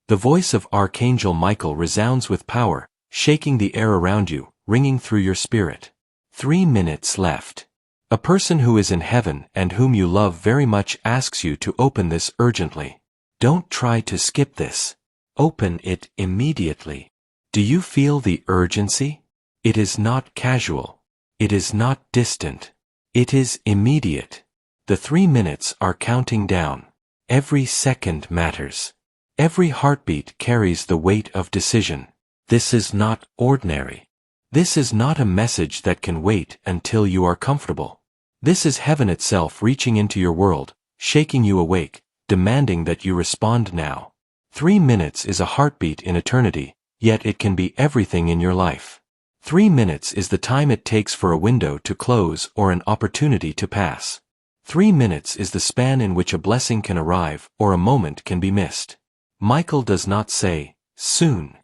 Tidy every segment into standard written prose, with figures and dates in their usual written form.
The voice of Archangel Michael resounds with power, shaking the air around you, ringing through your spirit. 3 minutes left. A person who is in heaven and whom you love very much asks you to open this urgently. Don't try to skip this. Open it immediately. Do you feel the urgency? It is not casual. It is not distant. It is immediate. The 3 minutes are counting down. Every second matters. Every heartbeat carries the weight of decision. This is not ordinary. This is not a message that can wait until you are comfortable. This is heaven itself reaching into your world, shaking you awake, demanding that you respond now. 3 minutes is a heartbeat in eternity, yet it can be everything in your life. 3 minutes is the time it takes for a window to close or an opportunity to pass. 3 minutes is the span in which a blessing can arrive or a moment can be missed. Michael does not say, soon.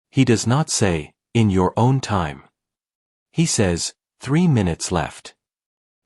He does not say, in your own time. He says, 3 minutes left.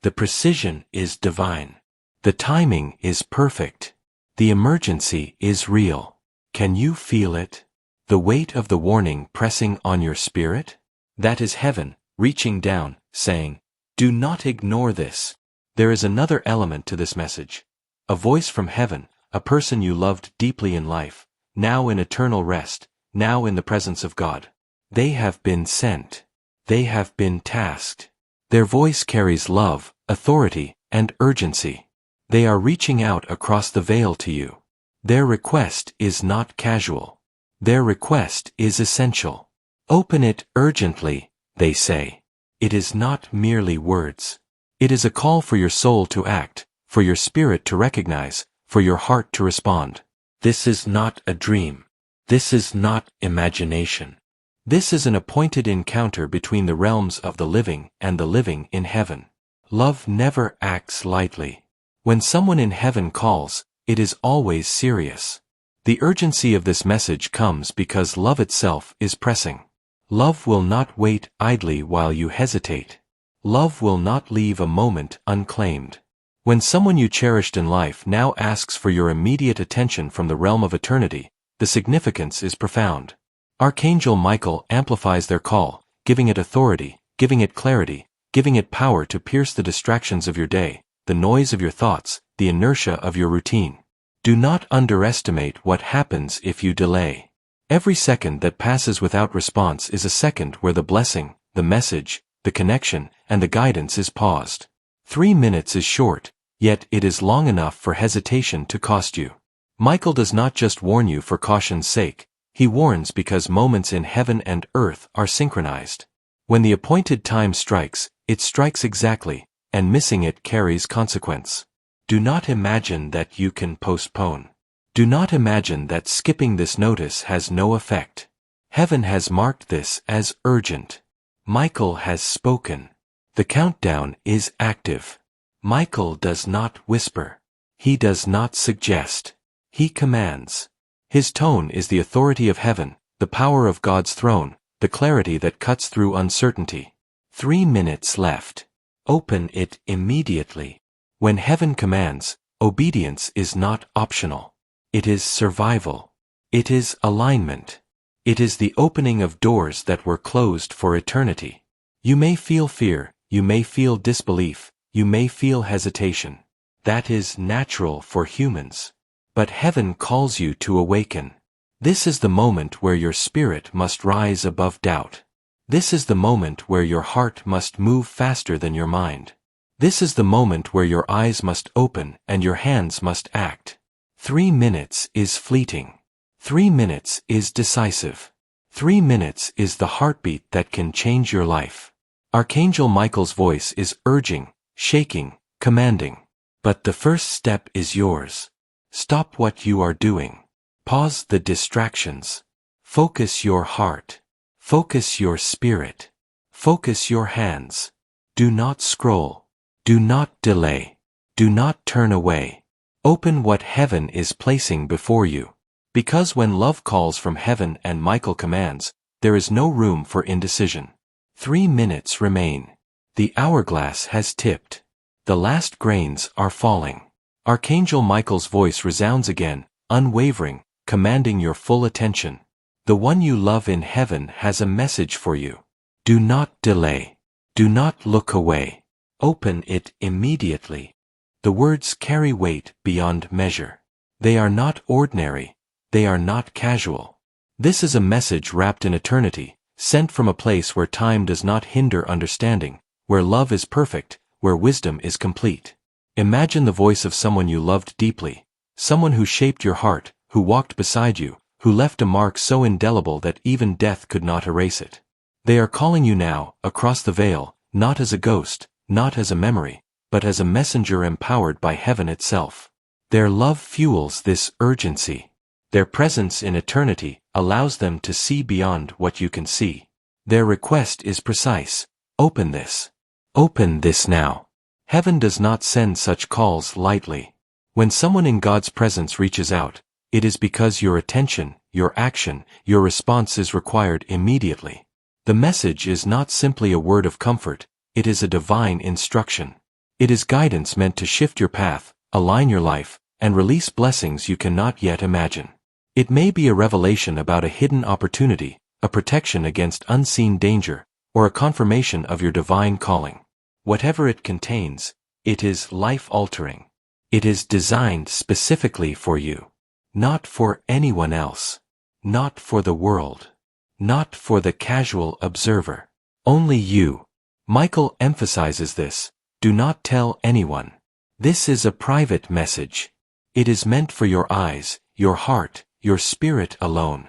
The precision is divine. The timing is perfect. The emergency is real. Can you feel it? The weight of the warning pressing on your spirit? That is heaven, reaching down, saying, do not ignore this. There is another element to this message. A voice from heaven, a person you loved deeply in life, now in eternal rest, now in the presence of God. They have been sent. They have been tasked. Their voice carries love, authority, and urgency. They are reaching out across the veil to you. Their request is not casual. Their request is essential. Open it urgently, they say. It is not merely words. It is a call for your soul to act, for your spirit to recognize, for your heart to respond. This is not a dream. This is not imagination. This is an appointed encounter between the realms of the living and the living in heaven. Love never acts lightly. When someone in heaven calls, it is always serious. The urgency of this message comes because love itself is pressing. Love will not wait idly while you hesitate. Love will not leave a moment unclaimed. When someone you cherished in life now asks for your immediate attention from the realm of eternity, the significance is profound. Archangel Michael amplifies their call, giving it authority, giving it clarity, giving it power to pierce the distractions of your day, the noise of your thoughts, the inertia of your routine. Do not underestimate what happens if you delay. Every second that passes without response is a second where the blessing, the message, the connection, and the guidance is paused. 3 minutes is short, yet it is long enough for hesitation to cost you. Michael does not just warn you for caution's sake. He warns because moments in heaven and earth are synchronized. When the appointed time strikes, it strikes exactly, and missing it carries consequence. Do not imagine that you can postpone. Do not imagine that skipping this notice has no effect. Heaven has marked this as urgent. Michael has spoken. The countdown is active. Michael does not whisper. He does not suggest. He commands. His tone is the authority of heaven, the power of God's throne, the clarity that cuts through uncertainty. 3 minutes left. Open it immediately. When heaven commands, obedience is not optional. It is survival. It is alignment. It is the opening of doors that were closed for eternity. You may feel fear, you may feel disbelief, you may feel hesitation. That is natural for humans. But heaven calls you to awaken. This is the moment where your spirit must rise above doubt. This is the moment where your heart must move faster than your mind. This is the moment where your eyes must open and your hands must act. 3 minutes is fleeting. 3 minutes is decisive. 3 minutes is the heartbeat that can change your life. Archangel Michael's voice is urging, shaking, commanding. But the first step is yours. Stop what you are doing. Pause the distractions. Focus your heart. Focus your spirit. Focus your hands. Do not scroll. Do not delay. Do not turn away. Open what heaven is placing before you. Because when love calls from heaven and Michael commands, there is no room for indecision. 3 minutes remain. The hourglass has tipped. The last grains are falling. Archangel Michael's voice resounds again, unwavering, commanding your full attention. The one you love in heaven has a message for you. Do not delay. Do not look away. Open it immediately. The words carry weight beyond measure. They are not ordinary. They are not casual. This is a message wrapped in eternity, sent from a place where time does not hinder understanding, where love is perfect, where wisdom is complete. Imagine the voice of someone you loved deeply, someone who shaped your heart, who walked beside you, who left a mark so indelible that even death could not erase it. They are calling you now, across the veil, not as a ghost, not as a memory, but as a messenger empowered by heaven itself. Their love fuels this urgency. Their presence in eternity allows them to see beyond what you can see. Their request is precise. Open this. Open this now. Heaven does not send such calls lightly. When someone in God's presence reaches out, it is because your attention, your action, your response is required immediately. The message is not simply a word of comfort, it is a divine instruction. It is guidance meant to shift your path, align your life, and release blessings you cannot yet imagine. It may be a revelation about a hidden opportunity, a protection against unseen danger, or a confirmation of your divine calling. Whatever it contains, it is life-altering. It is designed specifically for you. Not for anyone else. Not for the world. Not for the casual observer. Only you. Michael emphasizes this. Do not tell anyone. This is a private message. It is meant for your eyes, your heart, your spirit alone.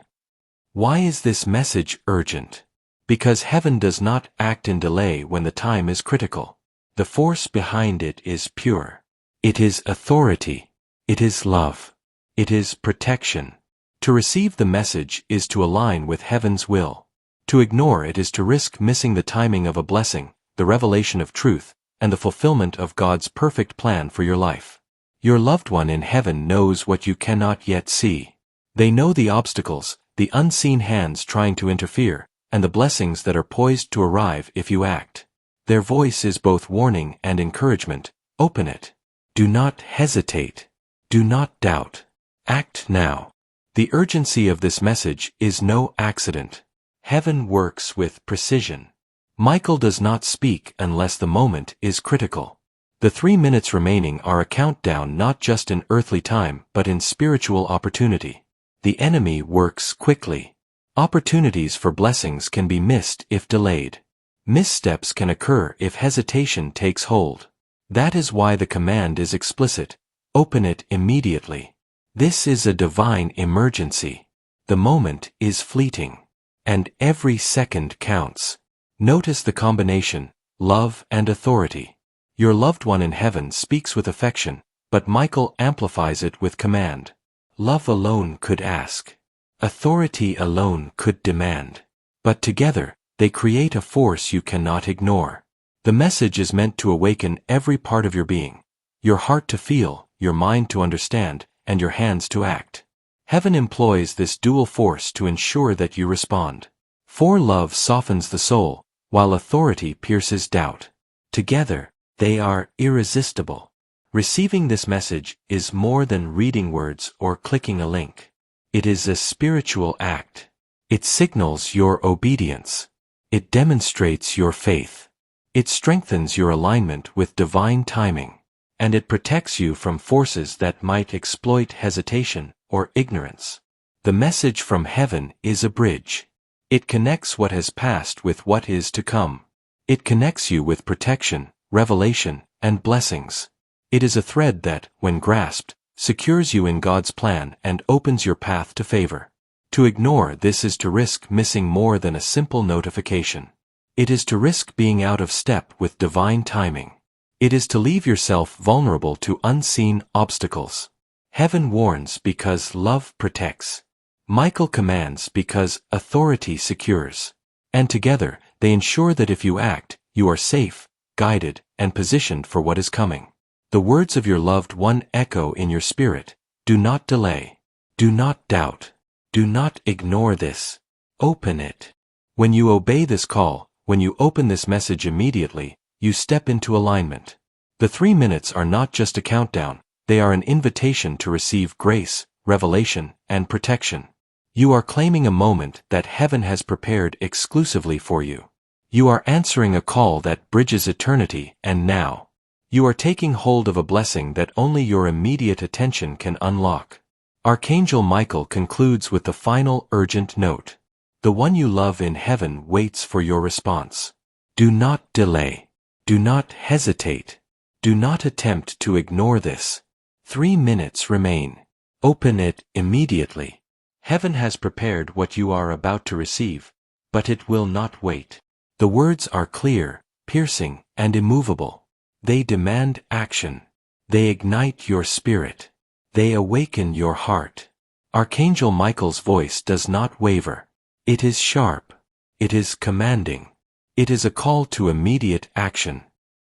Why is this message urgent? Because heaven does not act in delay when the time is critical. The force behind it is pure. It is authority. It is love. It is protection. To receive the message is to align with heaven's will. To ignore it is to risk missing the timing of a blessing, the revelation of truth, and the fulfillment of God's perfect plan for your life. Your loved one in heaven knows what you cannot yet see. They know the obstacles, the unseen hands trying to interfere, and the blessings that are poised to arrive if you act. Their voice is both warning and encouragement. Open it. Do not hesitate. Do not doubt. Act now. The urgency of this message is no accident. Heaven works with precision. Michael does not speak unless the moment is critical. The 3 minutes remaining are a countdown not just in earthly time but in spiritual opportunity. The enemy works quickly. Opportunities for blessings can be missed if delayed. Missteps can occur if hesitation takes hold. That is why the command is explicit. Open it immediately. This is a divine emergency. The moment is fleeting. And every second counts. Notice the combination, love and authority. Your loved one in heaven speaks with affection, but Michael amplifies it with command. Love alone could ask. Authority alone could demand. But together, they create a force you cannot ignore. The message is meant to awaken every part of your being, your heart to feel, your mind to understand, and your hands to act. Heaven employs this dual force to ensure that you respond. For love softens the soul, while authority pierces doubt. Together, they are irresistible. Receiving this message is more than reading words or clicking a link. It is a spiritual act. It signals your obedience. It demonstrates your faith. It strengthens your alignment with divine timing. And it protects you from forces that might exploit hesitation or ignorance. The message from heaven is a bridge. It connects what has passed with what is to come. It connects you with protection, revelation, and blessings. It is a thread that, when grasped, secures you in God's plan and opens your path to favor. To ignore this is to risk missing more than a simple notification. It is to risk being out of step with divine timing. It is to leave yourself vulnerable to unseen obstacles. Heaven warns because love protects. Michael commands because authority secures. And together, they ensure that if you act, you are safe, guided, and positioned for what is coming. The words of your loved one echo in your spirit. Do not delay. Do not doubt. Do not ignore this. Open it. When you obey this call, when you open this message immediately, you step into alignment. The 3 minutes are not just a countdown, they are an invitation to receive grace, revelation, and protection. You are claiming a moment that heaven has prepared exclusively for you. You are answering a call that bridges eternity and now. You are taking hold of a blessing that only your immediate attention can unlock. Archangel Michael concludes with the final urgent note. The one you love in heaven waits for your response. Do not delay. Do not hesitate. Do not attempt to ignore this. 3 minutes remain. Open it immediately. Heaven has prepared what you are about to receive, but it will not wait. The words are clear, piercing, and immovable. They demand action. They ignite your spirit. They awaken your heart. Archangel Michael's voice does not waver. It is sharp. It is commanding. It is a call to immediate action.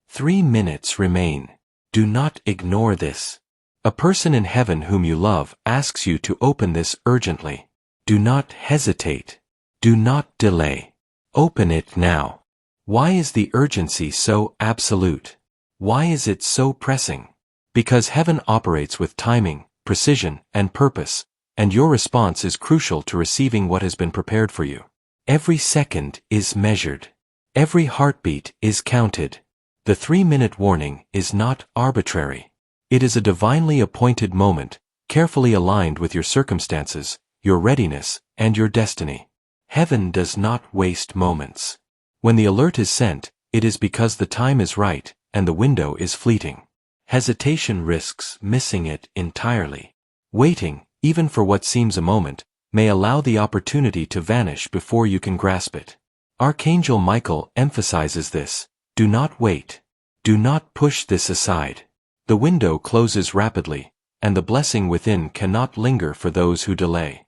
3 minutes remain. Do not ignore this. A person in heaven whom you love asks you to open this urgently. Do not hesitate. Do not delay. Open it now. Why is the urgency so absolute? Why is it so pressing? Because heaven operates with timing, precision, and purpose, and your response is crucial to receiving what has been prepared for you. Every second is measured. Every heartbeat is counted. The 3-minute warning is not arbitrary. It is a divinely appointed moment, carefully aligned with your circumstances, your readiness, and your destiny. Heaven does not waste moments. When the alert is sent, it is because the time is right, and the window is fleeting. Hesitation risks missing it entirely. Waiting, even for what seems a moment, may allow the opportunity to vanish before you can grasp it. Archangel Michael emphasizes this. Do not wait. Do not push this aside. The window closes rapidly, and the blessing within cannot linger for those who delay.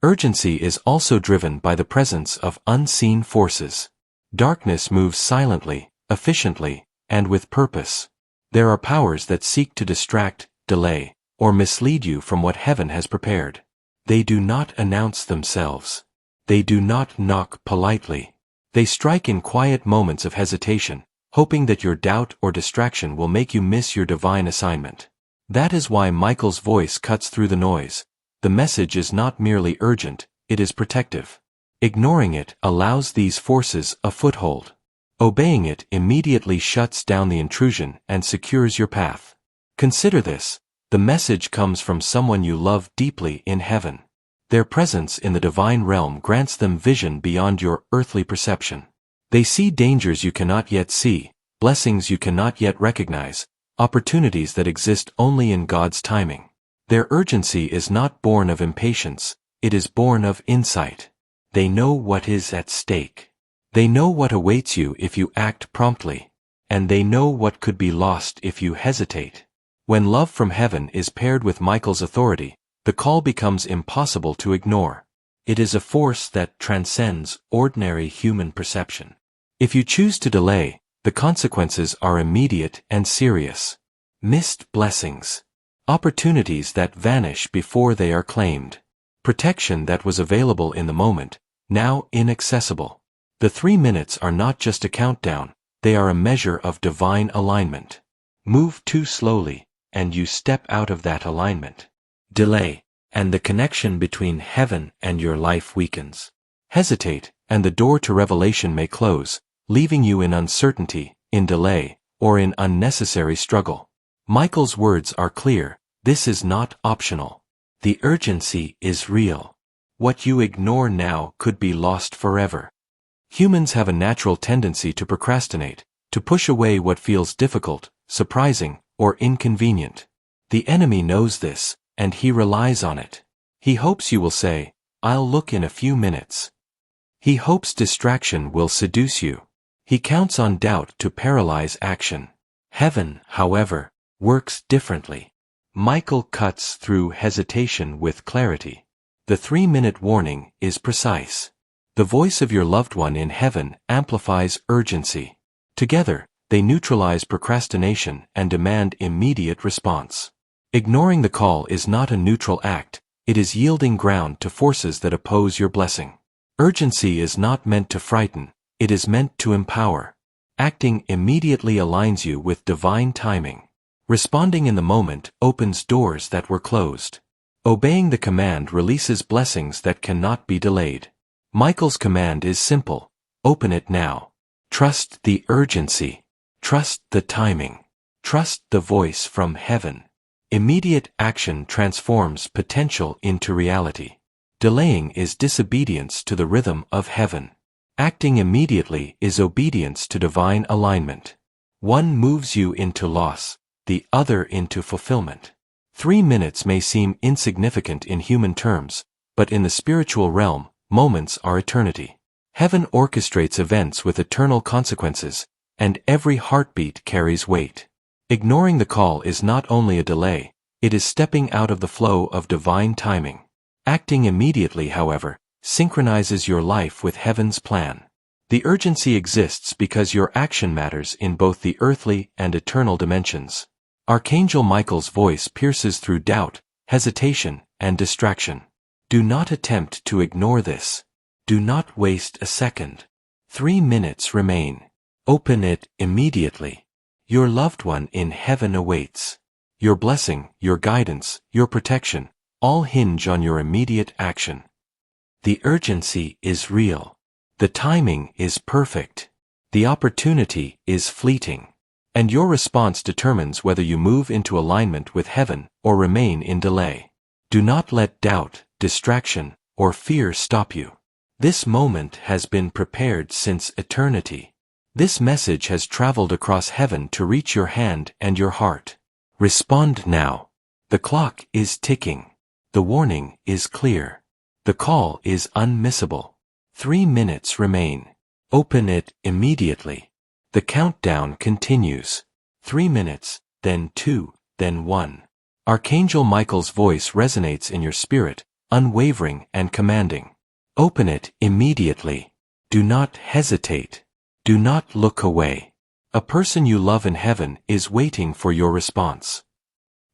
Urgency is also driven by the presence of unseen forces. Darkness moves silently, efficiently, and with purpose. There are powers that seek to distract, delay, or mislead you from what heaven has prepared. They do not announce themselves. They do not knock politely. They strike in quiet moments of hesitation, hoping that your doubt or distraction will make you miss your divine assignment. That is why Michael's voice cuts through the noise. The message is not merely urgent, it is protective. Ignoring it allows these forces a foothold. Obeying it immediately shuts down the intrusion and secures your path. Consider this. The message comes from someone you love deeply in heaven. Their presence in the divine realm grants them vision beyond your earthly perception. They see dangers you cannot yet see, blessings you cannot yet recognize, opportunities that exist only in God's timing. Their urgency is not born of impatience, it is born of insight. They know what is at stake. They know what awaits you if you act promptly, and they know what could be lost if you hesitate. When love from heaven is paired with Michael's authority, the call becomes impossible to ignore. It is a force that transcends ordinary human perception. If you choose to delay, the consequences are immediate and serious. Missed blessings. Opportunities that vanish before they are claimed. Protection that was available in the moment, now inaccessible. The 3 minutes are not just a countdown, they are a measure of divine alignment. Move too slowly, and you step out of that alignment. Delay, and the connection between heaven and your life weakens. Hesitate, and the door to revelation may close, leaving you in uncertainty, in delay, or in unnecessary struggle. Michael's words are clear. This is not optional. The urgency is real. What you ignore now could be lost forever. Humans have a natural tendency to procrastinate, to push away what feels difficult, surprising, or inconvenient. The enemy knows this, and he relies on it. He hopes you will say, "I'll look in a few minutes." He hopes distraction will seduce you. He counts on doubt to paralyze action. Heaven, however, works differently. Michael cuts through hesitation with clarity. The 3-minute warning is precise. The voice of your loved one in heaven amplifies urgency. Together, they neutralize procrastination and demand immediate response. Ignoring the call is not a neutral act, it is yielding ground to forces that oppose your blessing. Urgency is not meant to frighten, it is meant to empower. Acting immediately aligns you with divine timing. Responding in the moment opens doors that were closed. Obeying the command releases blessings that cannot be delayed. Michael's command is simple. Open it now. Trust the urgency. Trust the timing. Trust the voice from heaven. Immediate action transforms potential into reality. Delaying is disobedience to the rhythm of heaven. Acting immediately is obedience to divine alignment. One moves you into loss, the other into fulfillment. 3 minutes may seem insignificant in human terms, but in the spiritual realm, moments are eternity. Heaven orchestrates events with eternal consequences, and every heartbeat carries weight. Ignoring the call is not only a delay, it is stepping out of the flow of divine timing. Acting immediately, however, synchronizes your life with heaven's plan. The urgency exists because your action matters in both the earthly and eternal dimensions. Archangel Michael's voice pierces through doubt, hesitation, and distraction. Do not attempt to ignore this. Do not waste a second. 3 minutes remain. Open it immediately. Your loved one in heaven awaits. Your blessing, your guidance, your protection, all hinge on your immediate action. The urgency is real. The timing is perfect. The opportunity is fleeting. And your response determines whether you move into alignment with heaven or remain in delay. Do not let doubt, distraction, or fear stop you. This moment has been prepared since eternity. This message has traveled across heaven to reach your hand and your heart. Respond now. The clock is ticking. The warning is clear. The call is unmissable. 3 minutes remain. Open it immediately. The countdown continues. 3 minutes, then 2, then 1. Archangel Michael's voice resonates in your spirit, unwavering and commanding. Open it immediately. Do not hesitate. Do not look away. A person you love in heaven is waiting for your response.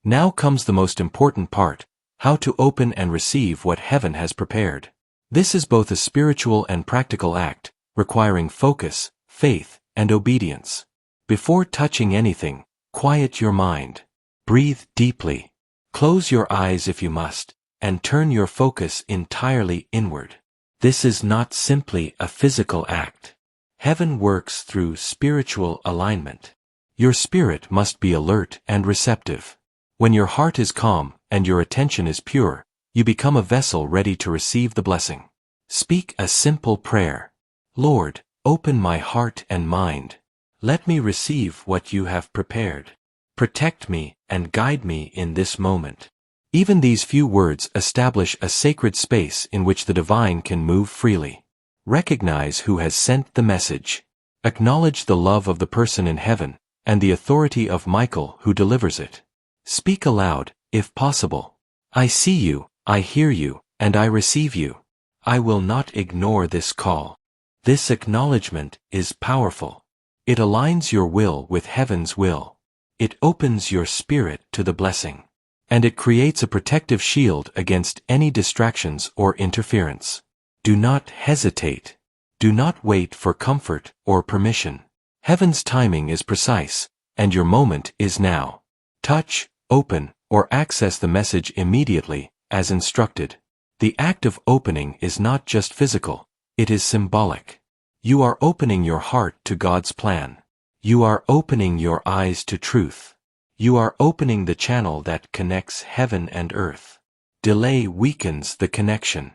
Now comes the most important part, how to open and receive what heaven has prepared. This is both a spiritual and practical act, requiring focus, faith, and obedience. Before touching anything, quiet your mind. Breathe deeply. Close your eyes if you must, and turn your focus entirely inward. This is not simply a physical act. Heaven works through spiritual alignment. Your spirit must be alert and receptive. When your heart is calm and your attention is pure, you become a vessel ready to receive the blessing. Speak a simple prayer. Lord, open my heart and mind. Let me receive what you have prepared. Protect me and guide me in this moment. Even these few words establish a sacred space in which the divine can move freely. Recognize who has sent the message. Acknowledge the love of the person in heaven and the authority of Michael who delivers it. Speak aloud, if possible. I see you, I hear you, and I receive you. I will not ignore this call. This acknowledgement is powerful. It aligns your will with heaven's will. It opens your spirit to the blessing. And it creates a protective shield against any distractions or interference. Do not hesitate. Do not wait for comfort or permission. Heaven's timing is precise, and your moment is now. Touch, open, or access the message immediately, as instructed. The act of opening is not just physical, it is symbolic. You are opening your heart to God's plan. You are opening your eyes to truth. You are opening the channel that connects heaven and earth. Delay weakens the connection.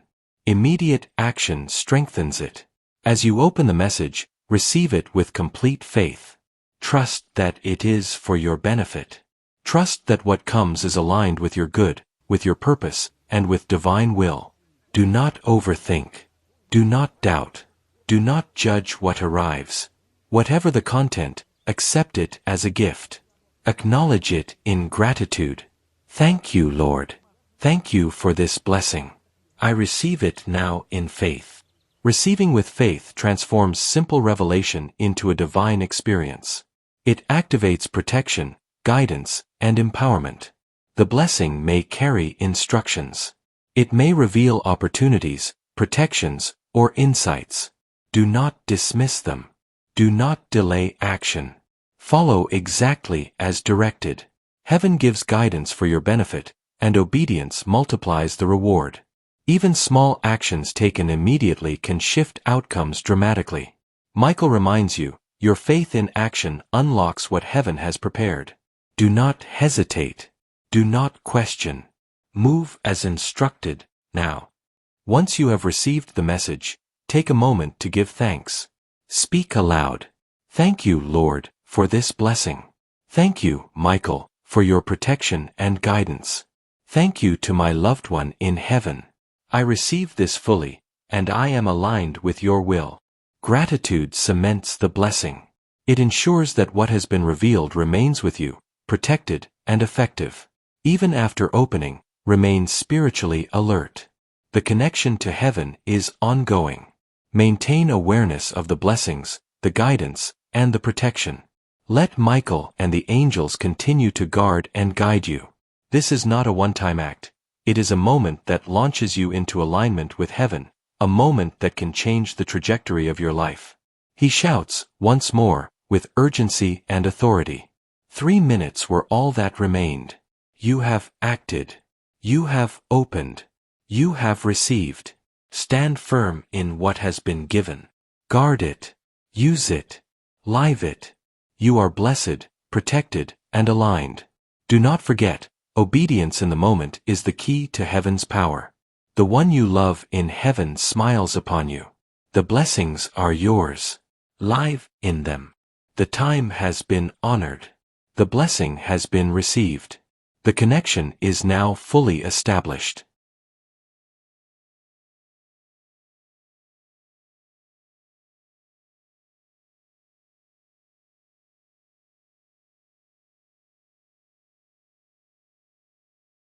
Immediate action strengthens it. As you open the message, receive it with complete faith. Trust that it is for your benefit. Trust that what comes is aligned with your good, with your purpose, and with divine will. Do not overthink. Do not doubt. Do not judge what arrives. Whatever the content, accept it as a gift. Acknowledge it in gratitude. Thank you, Lord. Thank you for this blessing. I receive it now in faith. Receiving with faith transforms simple revelation into a divine experience. It activates protection, guidance, and empowerment. The blessing may carry instructions. It may reveal opportunities, protections, or insights. Do not dismiss them. Do not delay action. Follow exactly as directed. Heaven gives guidance for your benefit, and obedience multiplies the reward. Even small actions taken immediately can shift outcomes dramatically. Michael reminds you, your faith in action unlocks what heaven has prepared. Do not hesitate. Do not question. Move as instructed, now. Once you have received the message, take a moment to give thanks. Speak aloud. Thank you, Lord, for this blessing. Thank you, Michael, for your protection and guidance. Thank you to my loved one in heaven. I receive this fully, and I am aligned with your will. Gratitude cements the blessing. It ensures that what has been revealed remains with you, protected and effective. Even after opening, remain spiritually alert. The connection to heaven is ongoing. Maintain awareness of the blessings, the guidance, and the protection. Let Michael and the angels continue to guard and guide you. This is not a one-time act. It is a moment that launches you into alignment with heaven, a moment that can change the trajectory of your life. He shouts, once more, with urgency and authority. 3 minutes were all that remained. You have acted. You have opened. You have received. Stand firm in what has been given. Guard it. Use it. Live it. You are blessed, protected, and aligned. Do not forget, obedience in the moment is the key to heaven's power. The one you love in heaven smiles upon you. The blessings are yours. Live in them. The time has been honored. The blessing has been received. The connection is now fully established.